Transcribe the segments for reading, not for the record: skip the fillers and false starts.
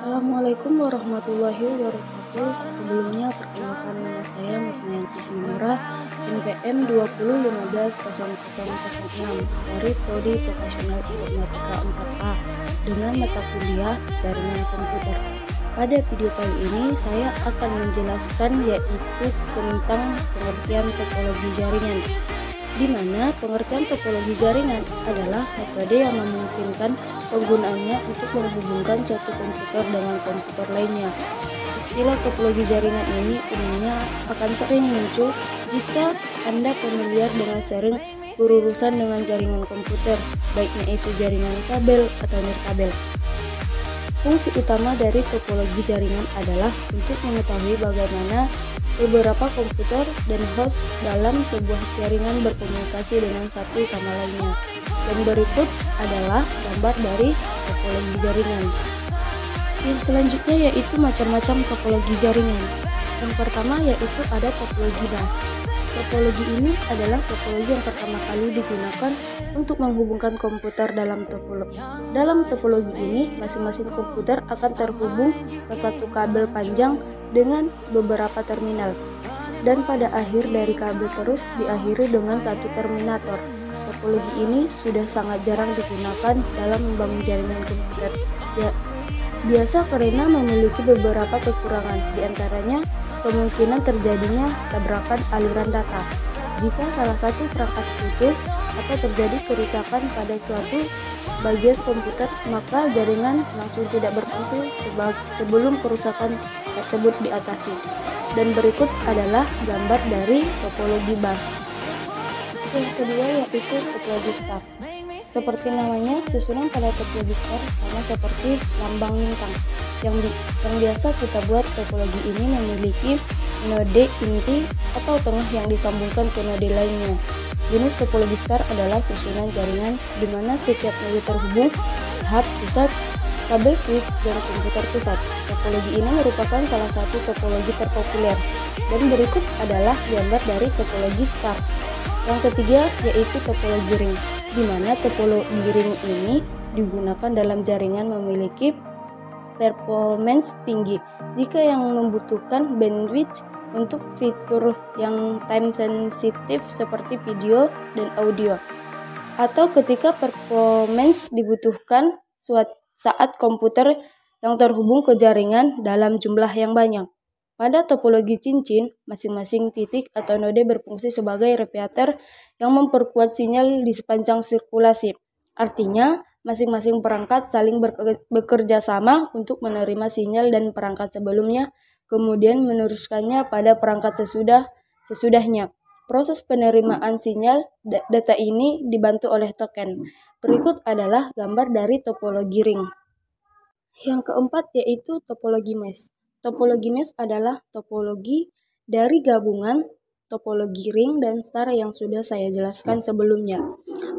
Assalamualaikum warahmatullahi wabarakatuh. Sebelumnya perkenalkan nama saya Mutmayanti Simora, NPM 20150006 dari Prodi Vocational Informatika 4A dengan mata kuliah Jaringan Komputer. Pada video kali ini saya akan menjelaskan yaitu tentang pengertian topologi jaringan, di mana pengertian topologi jaringan adalah metode yang memungkinkan penggunaannya untuk menghubungkan suatu komputer dengan komputer lainnya. Istilah topologi jaringan ini umumnya akan sering muncul jika Anda familiar dengan sering berurusan dengan jaringan komputer, baiknya itu jaringan kabel atau nirkabel. Fungsi utama dari topologi jaringan adalah untuk mengetahui bagaimana beberapa komputer dan host dalam sebuah jaringan berkomunikasi dengan satu sama lainnya. Dan berikut adalah gambar dari topologi jaringan. Yang selanjutnya yaitu macam-macam topologi jaringan. Yang pertama yaitu ada topologi bus. Topologi ini adalah topologi yang pertama kali digunakan untuk menghubungkan komputer dalam topologi. Dalam topologi ini, masing-masing komputer akan terhubung ke satu kabel panjang dengan beberapa terminal, dan pada akhir dari kabel terus diakhiri dengan satu terminator. Topologi ini sudah sangat jarang digunakan dalam membangun jaringan komputer. Biasa karena memiliki beberapa kekurangan, diantaranya kemungkinan terjadinya tabrakan aliran data. Jika salah satu perangkat putus atau terjadi kerusakan pada suatu bagian komputer, maka jaringan langsung tidak berfungsi sebelum kerusakan tersebut diatasi. Dan berikut adalah gambar dari topologi bus. Yang kedua yaitu topologi star. Seperti namanya, susunan pada topologi star sama seperti lambang bintang. Yang biasa kita buat, topologi ini memiliki node inti atau tengah yang disambungkan ke node lainnya. Jenis topologi star adalah susunan jaringan di mana setiap node terhubung hub pusat, kabel switch, dan komputer pusat. Topologi ini merupakan salah satu topologi terpopuler. Dan berikut adalah gambar dari topologi star. Yang ketiga yaitu topologi ring, di mana topologi ring ini digunakan dalam jaringan memiliki performance tinggi jika yang membutuhkan bandwidth untuk fitur yang time sensitif seperti video dan audio, atau ketika performance dibutuhkan saat komputer yang terhubung ke jaringan dalam jumlah yang banyak. Pada topologi cincin, masing-masing titik atau node berfungsi sebagai repeater yang memperkuat sinyal di sepanjang sirkulasi. Artinya, masing-masing perangkat saling bekerja sama untuk menerima sinyal dan perangkat sebelumnya, kemudian meneruskannya pada perangkat sesudahnya. Proses penerimaan sinyal data ini dibantu oleh token. Berikut adalah gambar dari topologi ring. Yang keempat yaitu topologi mesh. Topologi mesh adalah topologi dari gabungan topologi ring dan star yang sudah saya jelaskan sebelumnya.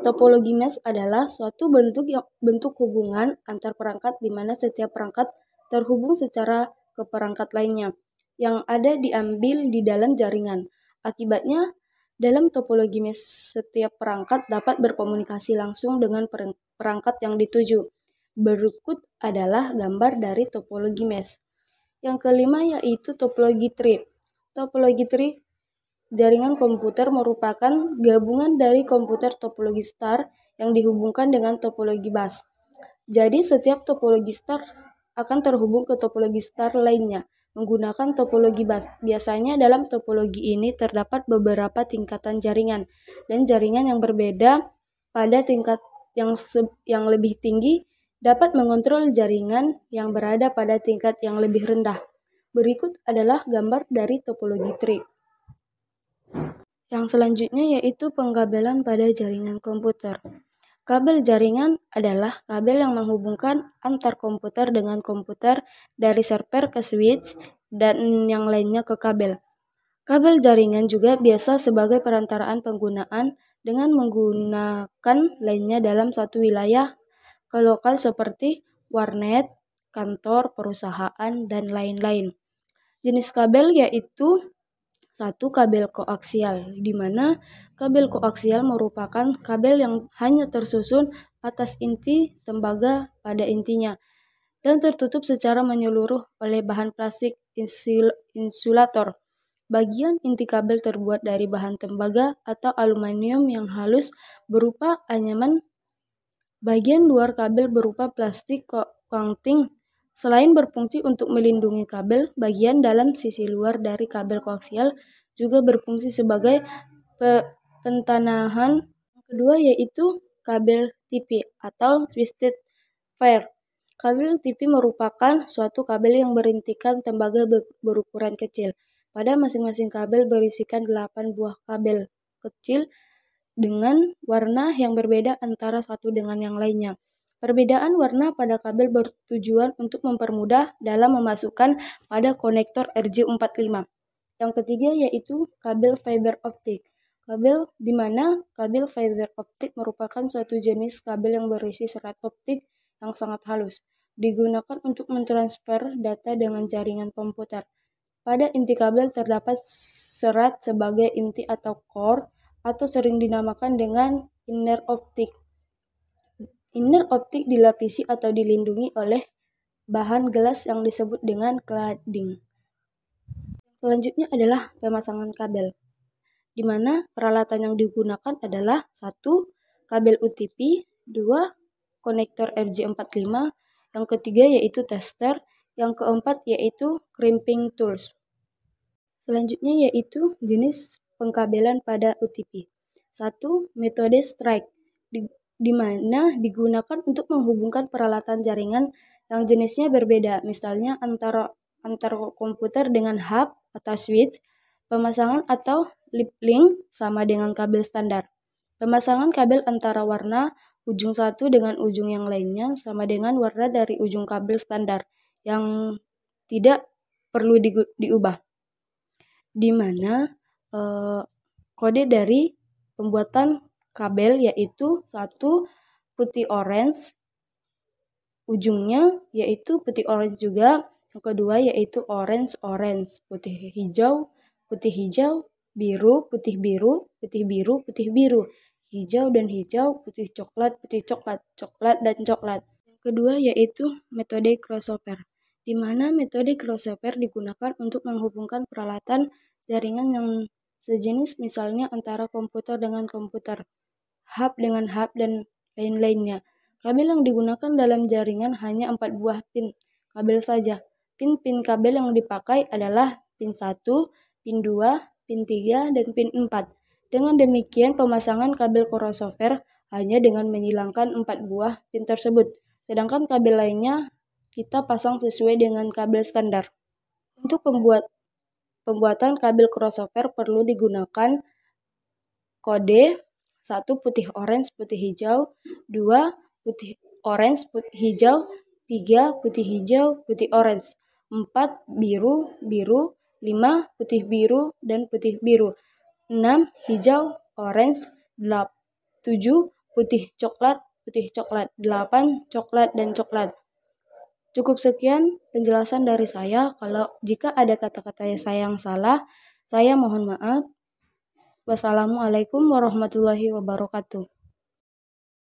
Topologi mesh adalah suatu bentuk hubungan antar perangkat di mana setiap perangkat terhubung secara ke perangkat lainnya yang ada diambil di dalam jaringan. Akibatnya, dalam topologi mesh setiap perangkat dapat berkomunikasi langsung dengan perangkat yang dituju. Berikut adalah gambar dari topologi mesh. Yang kelima yaitu topologi tree. Topologi tree jaringan komputer merupakan gabungan dari komputer topologi star yang dihubungkan dengan topologi bus. Jadi setiap topologi star akan terhubung ke topologi star lainnya menggunakan topologi bus. Biasanya dalam topologi ini terdapat beberapa tingkatan jaringan, dan jaringan yang berbeda pada tingkat yang lebih tinggi dapat mengontrol jaringan yang berada pada tingkat yang lebih rendah. Berikut adalah gambar dari topologi tree. Yang selanjutnya yaitu pengkabelan pada jaringan komputer. Kabel jaringan adalah kabel yang menghubungkan antar komputer dengan komputer dari server ke switch dan yang lainnya ke kabel. Kabel jaringan juga biasa sebagai perantaraan penggunaan dengan menggunakan lainnya dalam satu wilayah ke lokal seperti warnet, kantor, perusahaan, dan lain-lain. Jenis kabel yaitu satu, kabel koaksial, di mana kabel koaksial merupakan kabel yang hanya tersusun atas inti tembaga pada intinya dan tertutup secara menyeluruh oleh bahan plastik insulator. Bagian inti kabel terbuat dari bahan tembaga atau aluminium yang halus berupa anyaman. Bagian luar kabel berupa plastik coating. Selain berfungsi untuk melindungi kabel, bagian dalam sisi luar dari kabel koaksial juga berfungsi sebagai pentanahan. Kedua yaitu kabel TV atau twisted pair. Kabel TV merupakan suatu kabel yang berintikan tembaga berukuran kecil. Pada masing-masing kabel berisikan 8 buah kabel kecil dengan warna yang berbeda antara satu dengan yang lainnya. Perbedaan warna pada kabel bertujuan untuk mempermudah dalam memasukkan pada konektor RJ45. Yang ketiga yaitu kabel fiber optik. Kabel di mana kabel fiber optik merupakan suatu jenis kabel yang berisi serat optik yang sangat halus, digunakan untuk mentransfer data dengan jaringan komputer. Pada inti kabel terdapat serat sebagai inti atau core, atau sering dinamakan dengan inner optik. Inner optik dilapisi atau dilindungi oleh bahan gelas yang disebut dengan cladding. Selanjutnya adalah pemasangan kabel, di mana peralatan yang digunakan adalah 1. Kabel UTP, 2. Konektor RJ45, yang ketiga yaitu tester, yang keempat yaitu crimping tools. Selanjutnya yaitu jenis pengkabelan pada UTP. 1. Metode strike, di mana digunakan untuk menghubungkan peralatan jaringan yang jenisnya berbeda, misalnya antara komputer dengan hub atau switch. Pemasangan atau lip link sama dengan kabel standar. Pemasangan kabel antara warna ujung satu dengan ujung yang lainnya sama dengan warna dari ujung kabel standar yang tidak perlu diubah. Di mana kode dari pembuatan kabel yaitu 1. Putih orange, ujungnya yaitu putih orange juga. Yang kedua yaitu orange, putih hijau, biru, putih biru, putih biru, putih biru, hijau dan hijau, putih coklat, coklat dan coklat. Yang kedua yaitu metode crossover, di mana metode crossover digunakan untuk menghubungkan peralatan jaringan yang sejenis, misalnya antara komputer dengan komputer, hub dengan hub, dan lain-lainnya. Kabel yang digunakan dalam jaringan hanya 4 buah pin kabel saja. Pin kabel yang dipakai adalah pin 1, pin 2, pin 3, dan pin 4. Dengan demikian, pemasangan kabel crossover hanya dengan menghilangkan 4 buah pin tersebut. Sedangkan kabel lainnya kita pasang sesuai dengan kabel standar. Untuk pembuatan kabel crossover perlu digunakan kode 1. Putih orange, putih hijau, 2. Putih orange, putih hijau, 3. Putih hijau, putih orange, 4. Biru, 5. Putih biru dan putih biru, 6. Hijau, orange, 7. Putih coklat, 8. Coklat dan coklat. Cukup sekian penjelasan dari saya. Kalau jika ada kata-kata saya yang salah, saya mohon maaf. Wassalamualaikum warahmatullahi wabarakatuh.